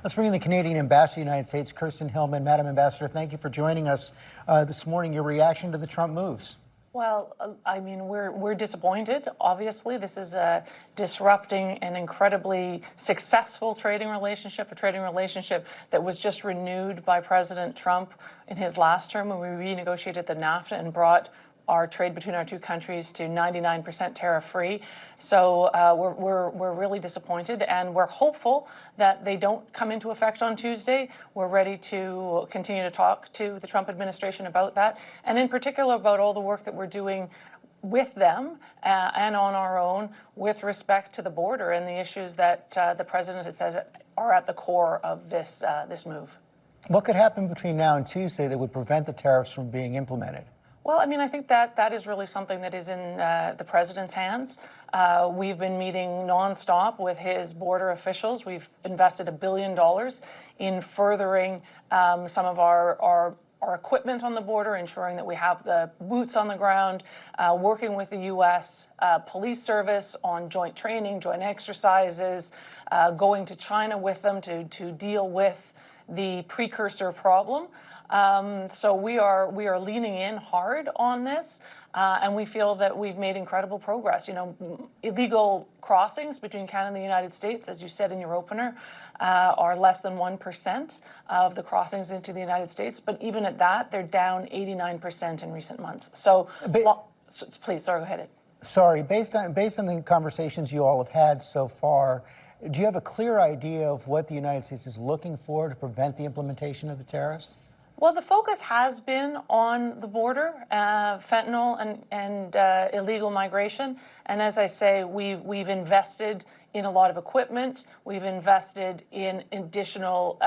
Let's bring in the Canadian Ambassador to the United States, Kirsten Hillman. Madam Ambassador, thank you for joining us this morning. Your reaction to the Trump moves? Well, I mean, we're disappointed, obviously. This is disrupting an incredibly successful trading relationship, a trading relationship that was just renewed by President Trump in his last term when we renegotiated the NAFTA and brought our trade between our two countries to 99% tariff-free. So we're really disappointed, and we're hopeful that they don't come into effect on Tuesday. We're ready to continue to talk to the Trump administration about that, and in particular about all the work that we're doing with them and on our own with respect to the border and the issues that the president has said are at the core of this move. What could happen between now and Tuesday that would prevent the tariffs from being implemented? Well, I mean, I think that is really something that is in the president's hands. We've been meeting nonstop with his border officials. We've invested $1 billion in furthering some of our equipment on the border, ensuring that we have the boots on the ground, working with the U.S. Police Service on joint training, joint exercises, going to China with them to deal with the precursor problem. So we are leaning in hard on this, and we feel that we've made incredible progress. You know, illegal crossings between Canada and the United States, as you said in your opener, are less than 1% of the crossings into the United States. But even at that, they're down 89% in recent months. So please, sorry, go ahead. Sorry, based on the conversations you all have had so far, do you have a clear idea of what the United States is looking for to prevent the implementation of the tariffs? Well, the focus has been on the border, fentanyl and illegal migration. And as I say, we've invested in a lot of equipment. We've invested in additional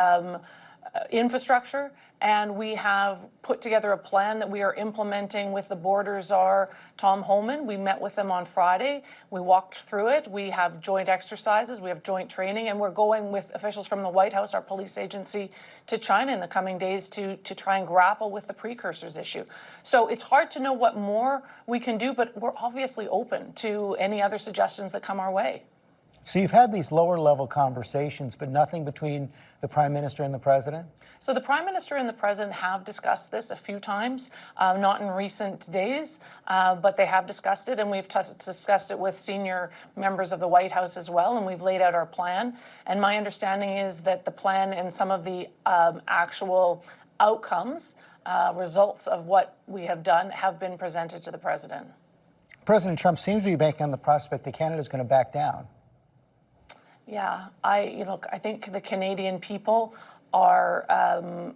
infrastructure, and we have put together a plan that we are implementing with the border czar, Tom Hillman. We met with them on Friday. We walked through it. We have joint exercises. We have joint training, and we're going with officials from the White House, our police agency, to China in the coming days to try and grapple with the precursors issue. So it's hard to know what more we can do, but we're obviously open to any other suggestions that come our way. So you've had these lower-level conversations, but nothing between the Prime Minister and the President? So the Prime Minister and the President have discussed this a few times, not in recent days, but they have discussed it, and we've discussed it with senior members of the White House as well, and we've laid out our plan. And my understanding is that the plan and some of the actual outcomes, results of what we have done, have been presented to the President. President Trump seems to be banking on the prospect that Canada is going to back down. Yeah, I think the Canadian people are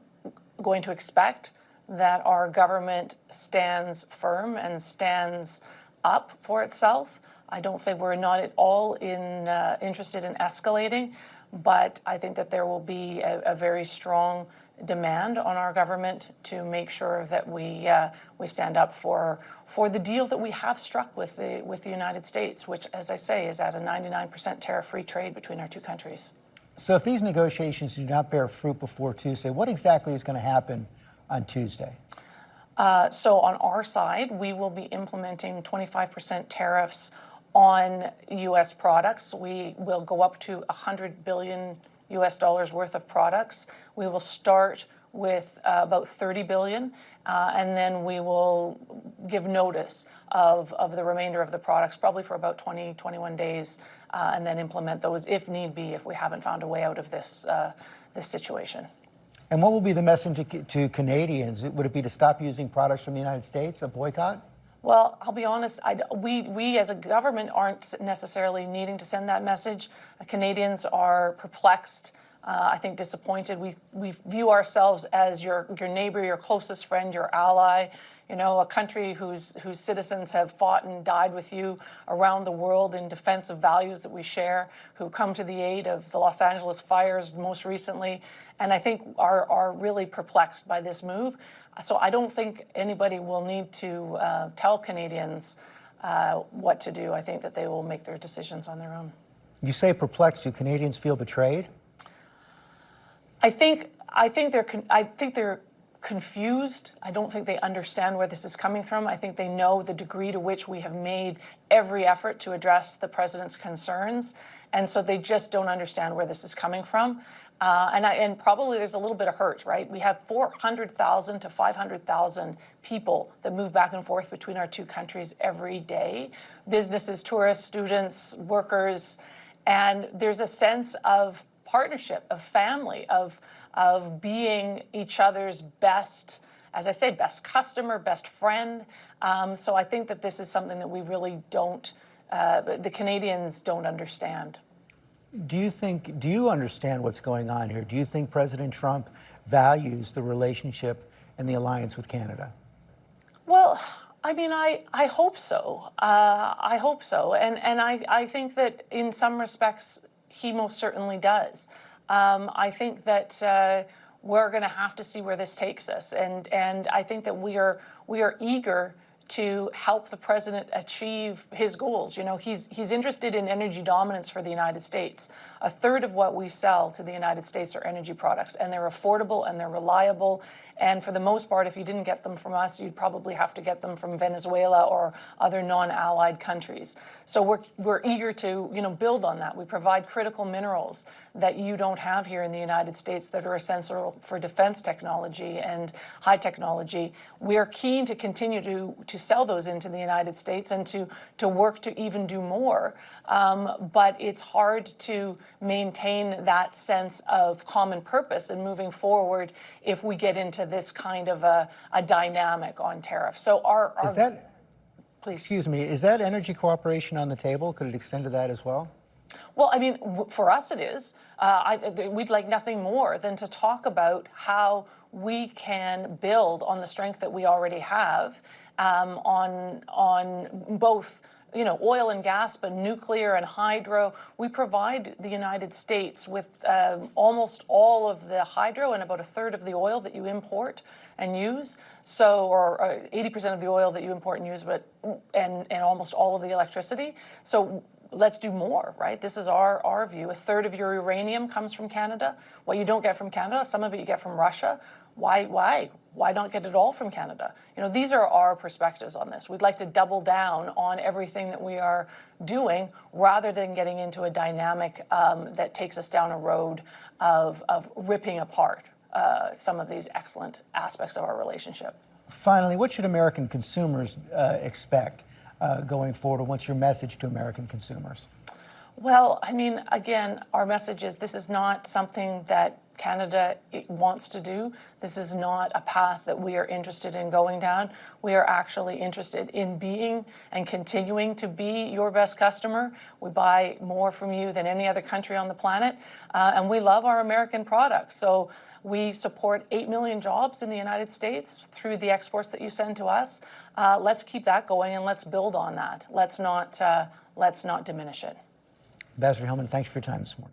going to expect that our government stands firm and stands up for itself. I don't think we're not at all interested in escalating, but I think that there will be a very strong demand on our government to make sure that we stand up for the deal that we have struck with the United States, which, as I say, is at a 99% tariff-free trade between our two countries. So if these negotiations do not bear fruit before Tuesday, what exactly is going to happen on Tuesday? So on our side, we will be implementing 25% tariffs on U.S. products. We will go up to $100 billion worth of products. We will start with about $30 billion, and then we will give notice of the remainder of the products, probably for about 21 days, and then implement those if need be, if we haven't found a way out of this situation. And what will be the message to Canadians? Would it be to stop using products from the United States, a boycott? Well, I'll be honest, we as a government aren't necessarily needing to send that message. Canadians are perplexed, I think disappointed. We view ourselves as your neighbor, your closest friend, your ally, you know, a country whose citizens have fought and died with you around the world in defense of values that we share, who come to the aid of the Los Angeles fires most recently, and I think are really perplexed by this move. So I don't think anybody will need to tell Canadians what to do. I think that they will make their decisions on their own. You say perplexed. Do Canadians feel betrayed? I think they're confused. I don't think they understand where this is coming from. I think they know the degree to which we have made every effort to address the president's concerns, and so they just don't understand where this is coming from. And probably there's a little bit of hurt, right? We have 400,000 to 500,000 people that move back and forth between our two countries every day. Businesses, tourists, students, workers, and there's a sense of partnership, of family, of being each other's best, as I say, best customer, best friend. So I think that this is something that we really don't, the Canadians don't understand. Do you understand what's going on here? Do you think President Trump values the relationship and the alliance with Canada? Well, I mean, I hope so. I hope so. And I think that in some respects, he most certainly does. I think that we're going to have to see where this takes us. And I think that we are eager to help the president achieve his goals. You know, he's interested in energy dominance for the United States. A third of what we sell to the United States are energy products, and they're affordable and they're reliable. And for the most part, if you didn't get them from us, you'd probably have to get them from Venezuela or other non-allied countries. So we're eager to, you know, build on that. We provide critical minerals that you don't have here in the United States that are essential for defense technology and high technology. We are keen to continue to sell those into the United States and to work to even do more. But it's hard to maintain that sense of common purpose and moving forward if we get into this kind of a dynamic on tariffs. So please. Excuse me, is that energy cooperation on the table? Could it extend to that as well? Well, I mean, for us it is. We'd like nothing more than to talk about how we can build on the strength that we already have on both, you know, oil and gas, but nuclear and hydro. We provide the United States with almost all of the hydro and about a third of the oil that you import and use. So, or 80% of the oil that you import and use, and almost all of the electricity. So let's do more, right? This is our view. A third of your uranium comes from Canada. What you don't get from Canada, some of it you get from Russia. Why not get it all from Canada? You know, these are our perspectives on this. We'd like to double down on everything that we are doing rather than getting into a dynamic that takes us down a road of ripping apart some of these excellent aspects of our relationship. Finally, what should American consumers expect going forward? What's your message to American consumers? Well, I mean, again, our message is this is not something that Canada wants to do. This is not a path that we are interested in going down. We are actually interested in being and continuing to be your best customer. We buy more from you than any other country on the planet, and we love our American products. So we support 8 million jobs in the United States through the exports that you send to us. Let's keep that going and let's build on that. Let's not diminish it. Ambassador Hillman, thanks for your time this morning.